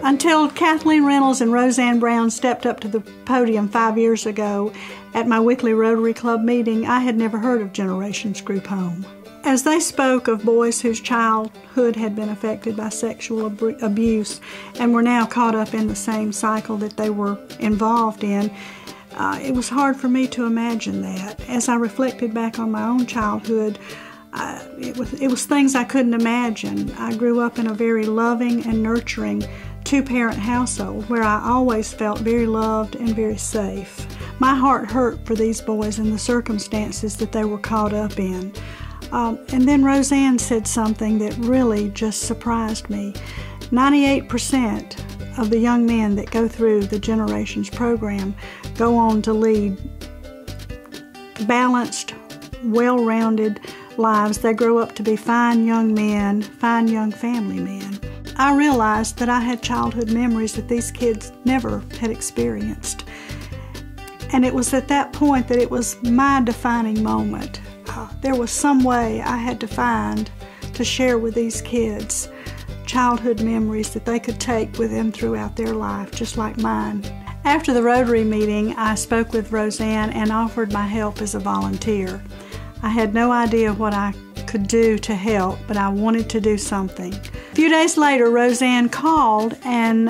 Until Kathleen Reynolds and Roseanne Brown stepped up to the podium 5 years ago at my weekly Rotary Club meeting, I had never heard of Generations Group Home. As they spoke of boys whose childhood had been affected by sexual abuse and were now caught up in the same cycle that they were involved in, it was hard for me to imagine that. As I reflected back on my own childhood, it was things I couldn't imagine. I grew up in a very loving and nurturing two-parent household where I always felt very loved and very safe. My heart hurt for these boys and the circumstances that they were caught up in. And then Roseanne said something that really just surprised me. 98% of the young men that go through the Generations program go on to lead balanced, well-rounded lives. They grow up to be fine young men, fine young family men. I realized that I had childhood memories that these kids never had experienced. And it was at that point that it was my defining moment. There was some way I had to find to share with these kids childhood memories that they could take with them throughout their life, just like mine. After the Rotary meeting, I spoke with Roseanne and offered my help as a volunteer. I had no idea what I could do to help, but I wanted to do something. A few days later, Roseanne called and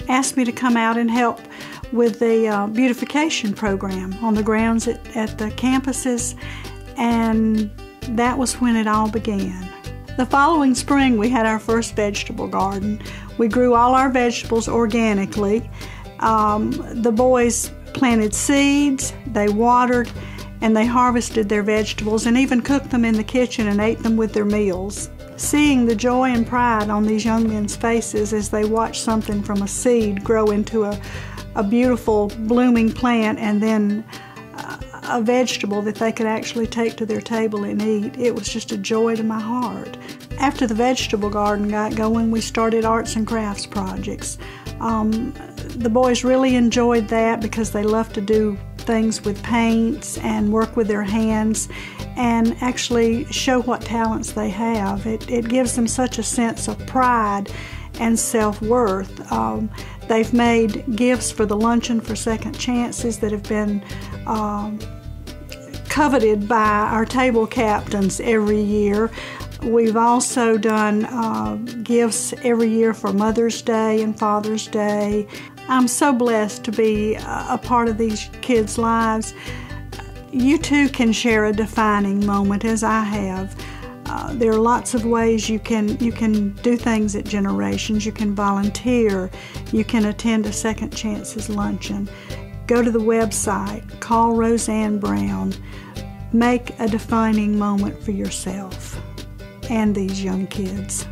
asked me to come out and help with the beautification program on the grounds at the campuses, and that was when it all began. The following spring, we had our first vegetable garden. We grew all our vegetables organically. The boys planted seeds, they watered, and they harvested their vegetables and even cooked them in the kitchen and ate them with their meals. Seeing the joy and pride on these young men's faces as they watched something from a seed grow into a beautiful blooming plant and then a vegetable that they could actually take to their table and eat, it was just a joy to my heart. After the vegetable garden got going, we started arts and crafts projects. The boys really enjoyed that because they love to do things with paints and work with their hands and actually show what talents they have. It gives them such a sense of pride and self-worth. They've made gifts for the Luncheon for Second Chances that have been coveted by our table captains every year. We've also done gifts every year for Mother's Day and Father's Day. I'm so blessed to be a part of these kids' lives. You too can share a defining moment, as I have. There are lots of ways you can do things at Generations. You can volunteer. You can attend a Second Chances luncheon. Go to the website, call Roseanne Brown. Make a defining moment for yourself and these young kids.